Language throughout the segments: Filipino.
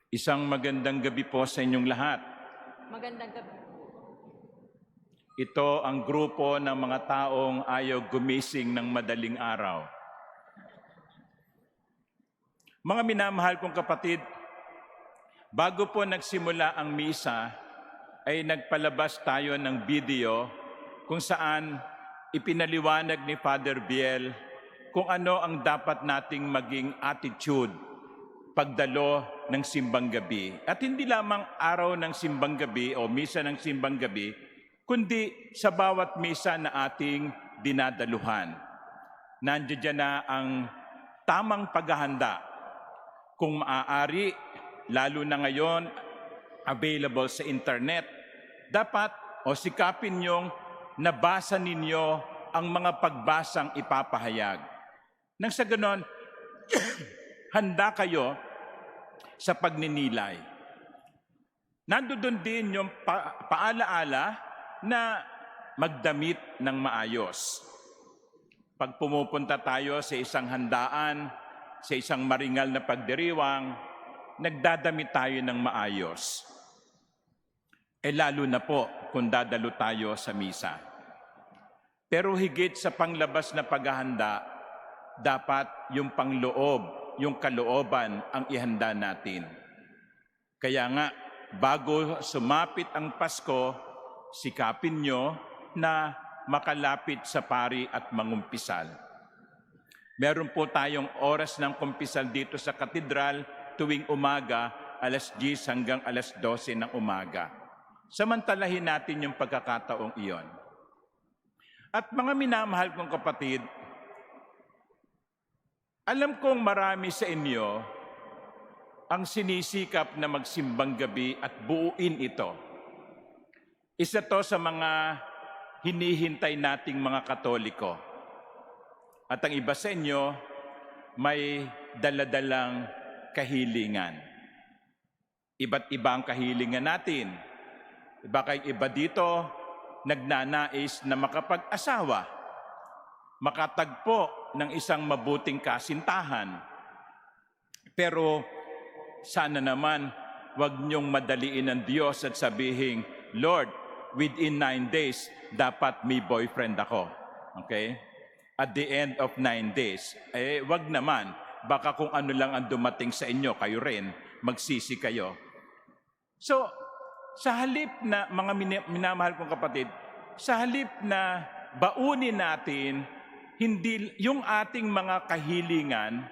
Isang magandang gabi po sa inyong lahat. Magandang gabi. Ito ang grupo ng mga taong ayaw gumising ng madaling araw. Mga minamahal kong kapatid, bago po nagsimula ang misa, ay nagpalabas tayo ng video kung saan ipinaliwanag ni Father Biel kung ano ang dapat nating maging attitude pagdalo ng simbang gabi. At hindi lamang araw ng simbang gabi o misa ng simbang gabi, kundi sa bawat misa na ating dinadaluhan. Nandiyan na ang tamang paghahanda. Kung maaari, lalo na ngayon, available sa internet, dapat o sikapin niyong nabasa ninyo ang mga pagbasang ipapahayag. Nang sa ganon, handa kayo sa pagninilay. Nandoon din yung paalaala na magdamit ng maayos. Pag pumupunta tayo sa isang handaan, sa isang maringal na pagdiriwang, nagdadamit tayo ng maayos. Lalo na po kung dadalo tayo sa misa. Pero higit sa panglabas na paghahanda, dapat yung pangloob, yung kalooban ang ihanda natin. Kaya nga, bago sumapit ang Pasko, sikapin nyo na makalapit sa pari at mangumpisal. Meron po tayong oras ng kumpisal dito sa katedral tuwing umaga, alas 10 hanggang alas 12 ng umaga. Samantalahin natin yung pagkakataong iyon. At mga minamahal kong kapatid, alam kong marami sa inyo ang sinisikap na magsimbang gabi at buuin ito. Isa to sa mga hinihintay nating mga Katoliko. At ang iba sa inyo may daladalang kahilingan. Iba't iba ang kahilingan natin. Iba dito nagnanais na makapag-asawa, makatagpo ng isang mabuting kasintahan. Pero sana naman wag niyong madaliin ang Diyos at sabihin, Lord, within 9 days, dapat may boyfriend ako. Okay? At the end of 9 days, wag naman. Baka kung ano lang ang dumating sa inyo, kayo rin, magsisi kayo. So, sa halip na, mga minamahal kong kapatid, sa halip na baunin natin hindi yung ating mga kahilingan,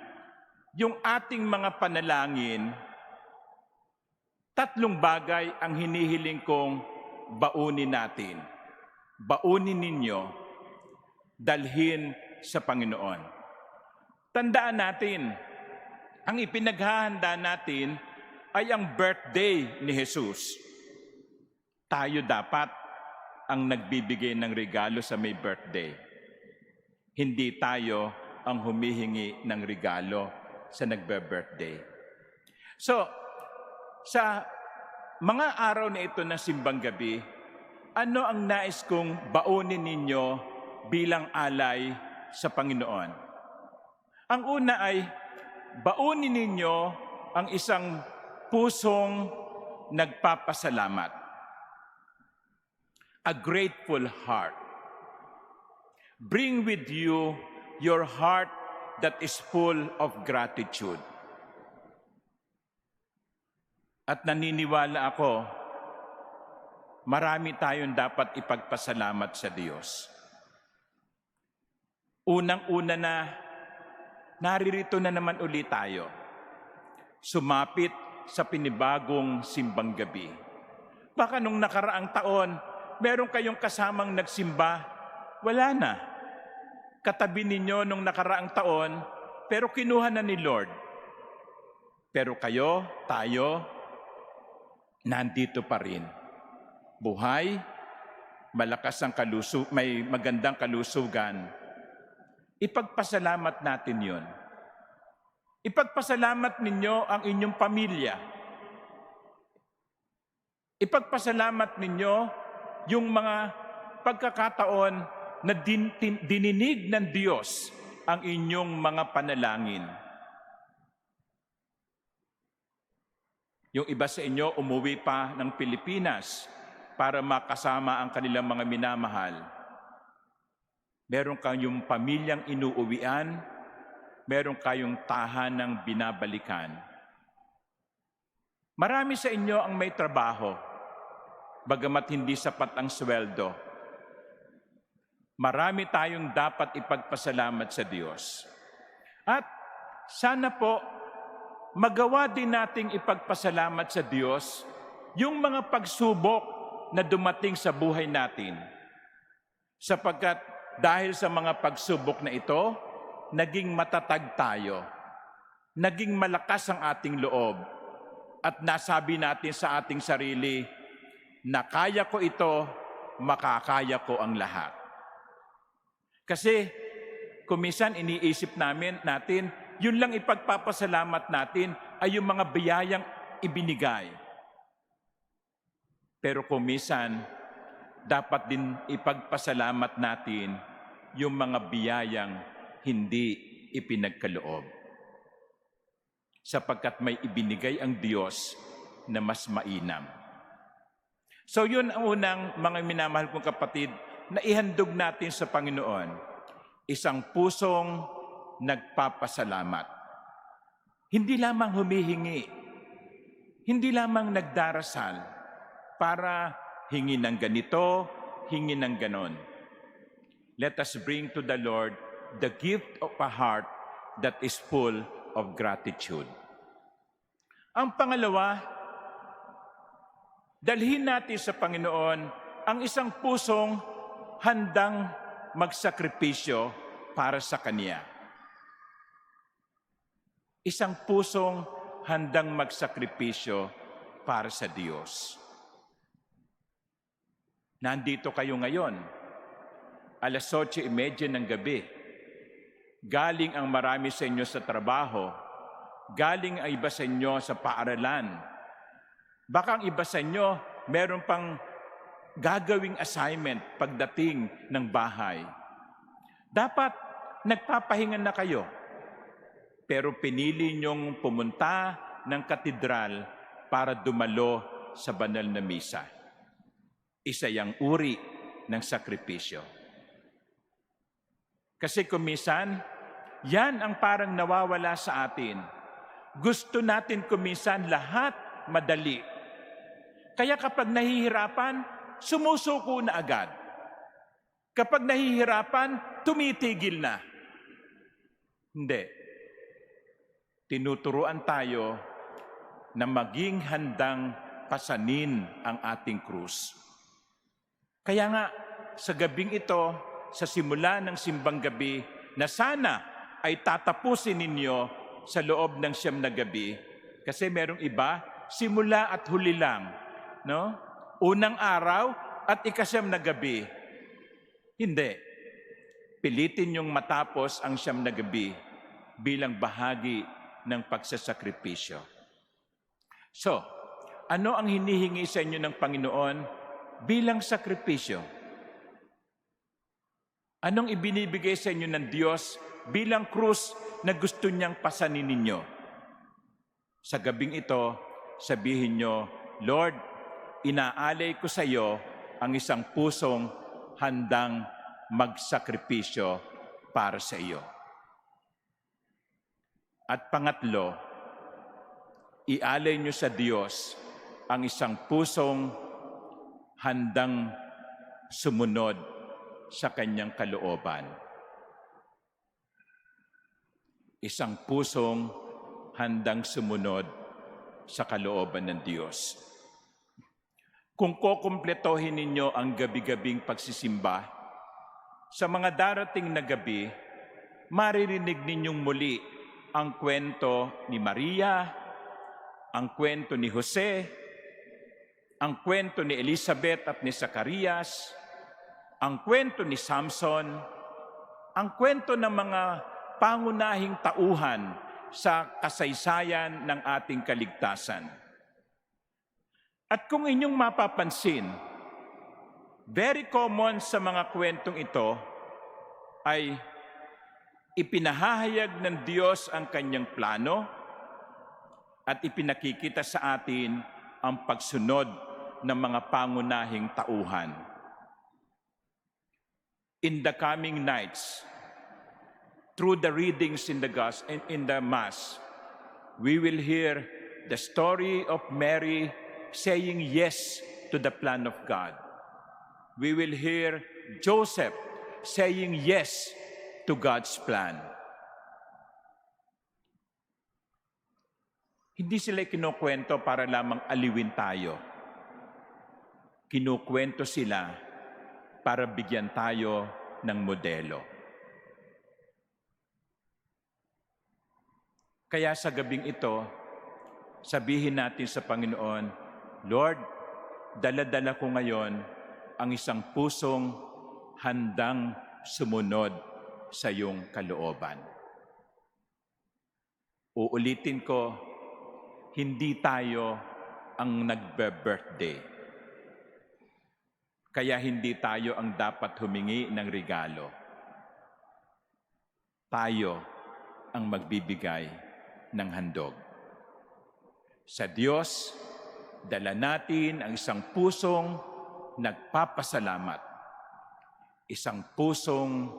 yung ating mga panalangin, tatlong bagay ang hinihiling kong baunin natin. Baunin ninyo, dalhin sa Panginoon. Tandaan natin, ang ipinaghahanda natin ay ang birthday ni Jesus. Tayo dapat ang nagbibigay ng regalo sa may birthday. Hindi tayo ang humihingi ng regalo sa nagbe-birthday. So, sa mga araw na ito na simbang gabi, ano ang nais kong baunin ninyo bilang alay sa Panginoon? Ang una ay baunin ninyo ang isang pusong nagpapasalamat. A grateful heart. Bring with you your heart that is full of gratitude. At naniniwala ako, marami tayong dapat ipagpasalamat sa Diyos. Unang-una na, naririto na naman ulit tayo. Sumapit sa pinibagong simbang gabi. Baka nung nakaraang taon, meron kayong kasamang nagsimba, wala na. Katabi ninyo nung nakaraang taon, pero kinuha na ni Lord. Pero kayo, tayo, nandito pa rin. Buhay, malakas ang may magandang kalusugan. Ipagpasalamat natin yun. Ipagpasalamat ninyo ang inyong pamilya. Ipagpasalamat ninyo yung mga pagkakataon na dininig ng Diyos ang inyong mga panalangin. Yung iba sa inyo umuwi pa ng Pilipinas para makasama ang kanilang mga minamahal. Meron kayong pamilyang inuuwian, meron kayong tahanang binabalikan. Marami sa inyo ang may trabaho, bagamat hindi sapat ang sweldo. Marami tayong dapat ipagpasalamat sa Diyos. At sana po, magawa din nating ipagpasalamat sa Diyos yung mga pagsubok na dumating sa buhay natin. Sapagkat dahil sa mga pagsubok na ito, naging matatag tayo. Naging malakas ang ating loob. At nasabi natin sa ating sarili, na kaya ko ito, makakaya ko ang lahat. Kasi kung minsan iniisip natin, yun lang ipagpapasalamat natin ay yung mga biyayang ibinigay. Pero kung minsan, dapat din ipagpasalamat natin yung mga biyayang hindi ipinagkaloob. Sapagkat may ibinigay ang Diyos na mas mainam. So yun ang unang mga minamahal kong kapatid na ihandog natin sa Panginoon. Isang pusong nagpapasalamat. Hindi lamang humihingi, hindi lamang nagdarasal para hingi ng ganito, hingi ng ganon. Let us bring to the Lord the gift of a heart that is full of gratitude. Ang pangalawa, dalhin natin sa Panginoon ang isang pusong handang magsakripisyo para sa Kanya. Isang pusong handang magsakripisyo para sa Diyos. Nandito kayo ngayon, 8:30 ng gabi. Galing ang marami sa inyo sa trabaho. Galing ang iba sa inyo sa paaralan. Baka ang iba sa inyo, meron pang gagawing assignment pagdating ng bahay. Dapat nagpapahinga na kayo. Pero pinili niyong pumunta ng katedral para dumalo sa banal na misa. Isa yang uri ng sakripisyo. Kasi kung minsan, yan ang parang nawawala sa atin. Gusto natin kung minsan lahat madali. Kaya kapag nahihirapan, sumusuko na agad. Kapag nahihirapan, tumitigil na. Hindi. Tinuturuan tayo na maging handang pasanin ang ating krus. Kaya nga, sa gabing ito, sa simula ng simbang gabi, na sana ay tatapusin ninyo sa loob ng 9 na gabi, kasi merong iba, simula at huli lang, no? Unang araw at 9 na gabi. Hindi. Pilitin yung matapos ang 9 na gabi bilang bahagi ng pagsasakripisyo. So, ano ang hinihingi sa inyo ng Panginoon bilang sakripisyo? Anong ibinibigay sa inyo ng Diyos bilang krus na gusto niyang pasanin ninyo? Sa gabing ito, sabihin nyo, Lord, inaalay ko sa iyo ang isang pusong handang magsakripisyo para sa iyo. At pangatlo, ialay niyo sa Diyos ang isang pusong handang sumunod sa kanyang kalooban. Isang pusong handang sumunod sa kalooban ng Diyos. Kung kukumpletohin ninyo ang gabi-gabing pagsisimba, sa mga darating na gabi, maririnig ninyong muli ang kwento ni Maria, ang kwento ni Jose, ang kwento ni Elizabeth at ni Zacarias, ang kwento ni Samson, ang kwento ng mga pangunahing tauhan sa kasaysayan ng ating kaligtasan. At kung inyong mapapansin, very common sa mga kwentong ito ay ipinahahayag ng Diyos ang kanyang plano, at ipinakikita sa atin ang pagsunod ng mga pangunahing tauhan. In the coming nights, through the readings in the Mass, we will hear the story of Mary saying yes to the plan of God. We will hear Joseph saying yes to God's plan. Hindi sila kinukwento para lamang aliwin tayo. Kinukwento sila para bigyan tayo ng modelo. Kaya sa gabing ito, sabihin natin sa Panginoon, Lord, dala-dala ko ngayon ang isang pusong handang sumunod sa iyong kalooban. Uulitin ko, hindi tayo ang nagbe-birthday. Kaya hindi tayo ang dapat humingi ng regalo. Tayo ang magbibigay ng handog. Sa Diyos, dala natin ang isang pusong nagpapasalamat, isang pusong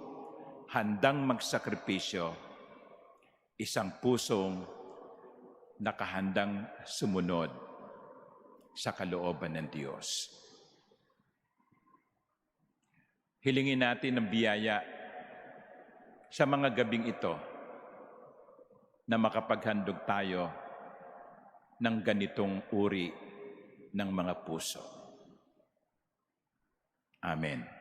handang magsakripisyo, isang pusong nakahandang sumunod sa kalooban ng Diyos. Hilingin natin ng biyaya sa mga gabing ito na makapaghandog tayo ng ganitong uri ng mga puso. Amen.